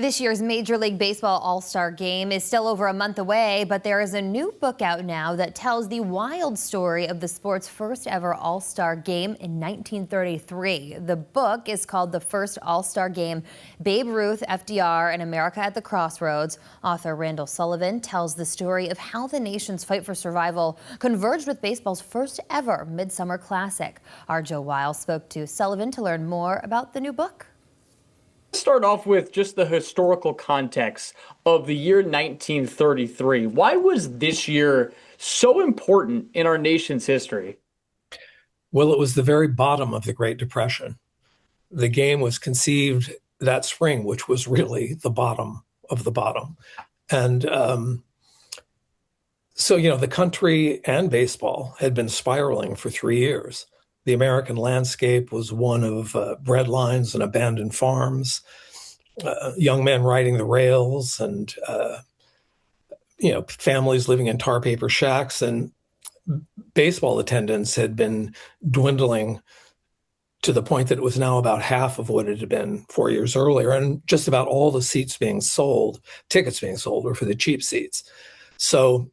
This year's Major League Baseball All-Star Game is still over a month away, but there is a new book out now that tells the wild story of the sport's first ever All-Star Game in 1933. The book is called The First All-Star Game, Babe Ruth, FDR, and America at the Crossroads. Author Randall Sullivan tells the story of how the nation's fight for survival converged with baseball's first ever Midsummer Classic. Our Joe Weil spoke to Sullivan to learn more about the new book. Start off with just the historical context of the year 1933. Why was this year so important in our nation's history? Well, it was the very bottom of the Great Depression. The game was conceived that spring, which was really the bottom of the bottom. And so, the country and baseball had been spiraling for 3 years. The American landscape was one of bread lines and abandoned farms, young men riding the rails, and families living in tar paper shacks. And baseball attendance had been dwindling to the point that it was now about half of what it had been 4 years earlier. And just about all the tickets being sold were for the cheap seats. So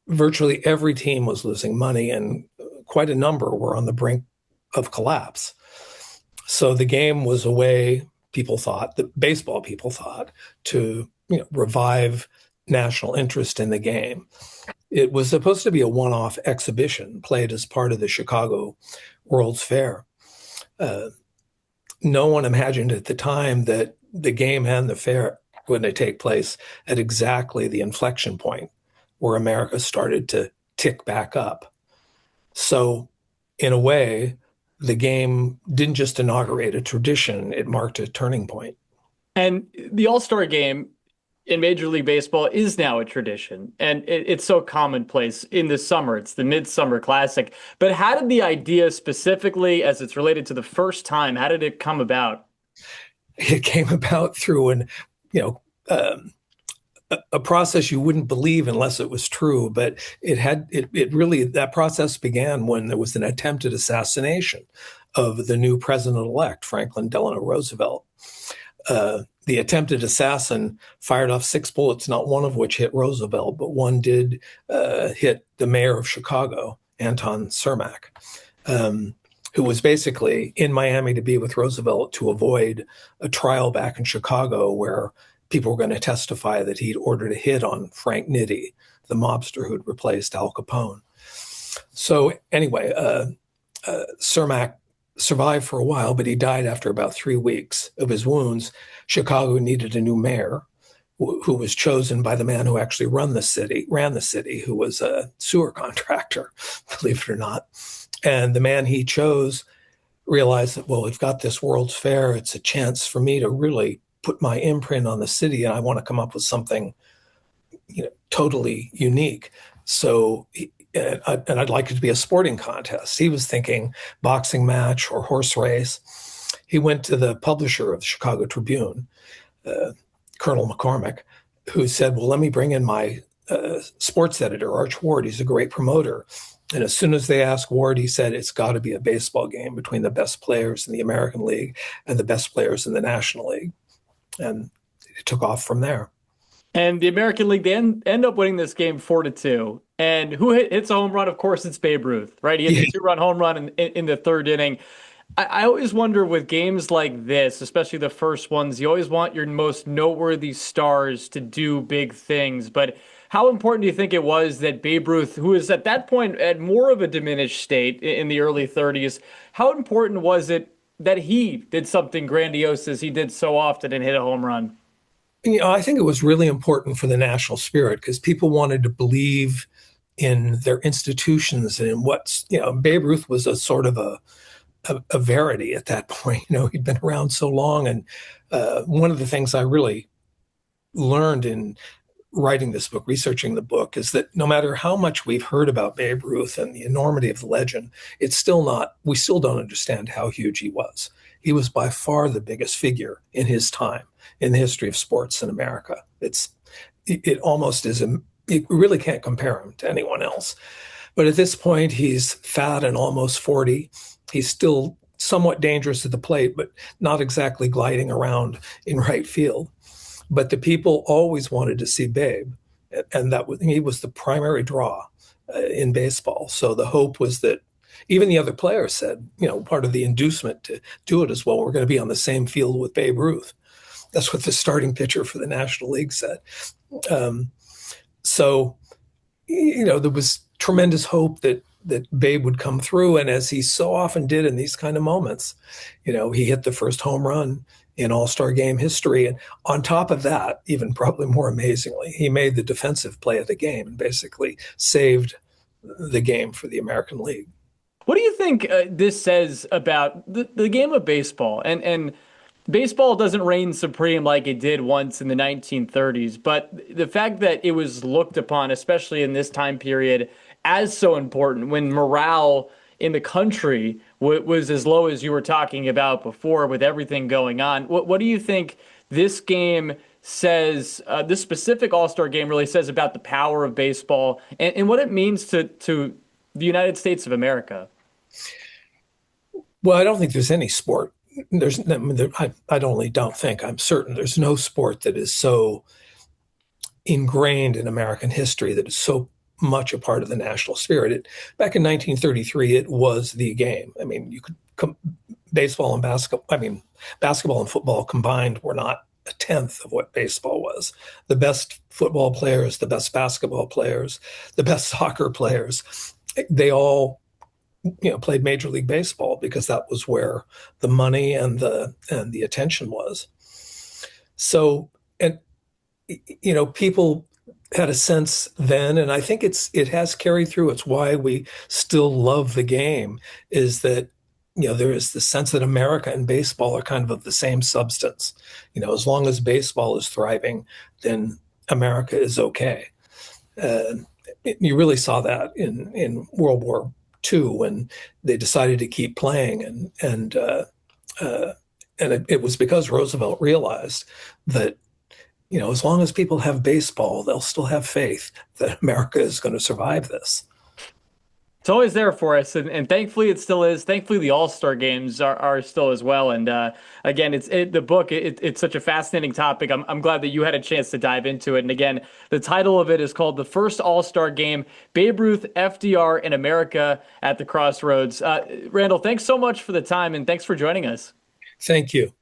virtually every team was losing money, and quite a number were on the brink of collapse. So the game was a way, baseball people thought, to revive national interest in the game. It was supposed to be a one-off exhibition played as part of the Chicago World's Fair. No one imagined at the time that the game and the fair were going to take place at exactly the inflection point where America started to tick back up. So, in a way, the game didn't just inaugurate a tradition, it marked a turning point. And the All-Star Game in Major League Baseball is now a tradition, and it's so commonplace in the summer. It's the Midsummer Classic. But how did the idea specifically, as it's related to the first time, how did it come about? It came about through a process you wouldn't believe unless it was true, but that process began when there was an attempted assassination of the new president-elect, Franklin Delano Roosevelt. The attempted assassin fired off 6 bullets, not one of which hit Roosevelt, but one did hit the mayor of Chicago, Anton Cermak, who was basically in Miami to be with Roosevelt to avoid a trial back in Chicago where people were going to testify that he'd ordered a hit on Frank Nitti, the mobster who'd replaced Al Capone. So anyway, Cermak survived for a while, but he died after about 3 weeks of his wounds. Chicago needed a new mayor who was chosen by the man who actually ran the city, who was a sewer contractor, believe it or not. And the man he chose realized that, well, we've got this World's Fair. It's a chance for me to really put my imprint on the city, and I want to come up with something, totally unique. So, and I'd like it to be a sporting contest. He was thinking boxing match or horse race. He went to the publisher of the Chicago Tribune, Colonel McCormick, who said, well, let me bring in my sports editor, Arch Ward. He's a great promoter. And as soon as they asked Ward, he said, it's got to be a baseball game between the best players in the American League and the best players in the National League. And it took off from there. And the American League, they end up winning this game 4-2. And who hits a home run? Of course, it's Babe Ruth, right? He hit a 2-run home run in the third inning. I always wonder with games like this, especially the first ones, you always want your most noteworthy stars to do big things. But how important do you think it was that Babe Ruth, who is at that point at more of a diminished state in the early 30s, how important was it that he did something grandiose as he did so often and hit a home run? I think it was really important for the national spirit because people wanted to believe in their institutions and in Babe Ruth was a sort of a verity at that point. He'd been around so long. And one of the things I really learned in writing this book, researching the book, is that no matter how much we've heard about Babe Ruth and the enormity of the legend, we still don't understand how huge he was. He was by far the biggest figure in his time in the history of sports in America. It almost is, you really can't compare him to anyone else. But at this point, he's fat and almost 40. He's still somewhat dangerous at the plate, but not exactly gliding around in right field. But the people always wanted to see Babe, and he was the primary draw in baseball. So the hope was that even the other players said, part of the inducement to do it as well, we're going to be on the same field with Babe Ruth. That's what the starting pitcher for the National League said. So, there was tremendous hope that Babe would come through. And as he so often did in these kind of moments, he hit the first home run in All-Star Game history. And on top of that, even probably more amazingly, he made the defensive play of the game and basically saved the game for the American League. What do you think this says about the game of baseball? And baseball doesn't reign supreme like it did once in the 1930s, but the fact that it was looked upon, especially in this time period, as so important when morale in the country was as low as you were talking about before with everything going on. What do you think this game says, this specific All-Star game really says about the power of baseball and what it means to the United States of America? Well, I don't think there's any sport. I don't think, I'm certain there's no sport that is so ingrained in American history, that is so much a part of the national spirit. Back in 1933, it was the game. I mean, you could baseball and basketball and football combined were not a tenth of what baseball was. The best football players, the best basketball players, the best soccer players, they all played Major League Baseball because that was where the money and the attention was. So, and people had a sense then, and I think it has carried through. It's why we still love the game, is that there is the sense that America and baseball are kind of the same substance. As long as baseball is thriving, then America is okay. You really saw that in World War II when they decided to keep playing, and it was because Roosevelt realized that as long as people have baseball, they'll still have faith that America is going to survive this. It's always there for us, and thankfully it still is. Thankfully, the All-Star games are still as well. And again, the book. It's such a fascinating topic. I'm glad that you had a chance to dive into it. And again, the title of it is called "The First All-Star Game: Babe Ruth, FDR, in America at the Crossroads." Randall, thanks so much for the time, and thanks for joining us. Thank you.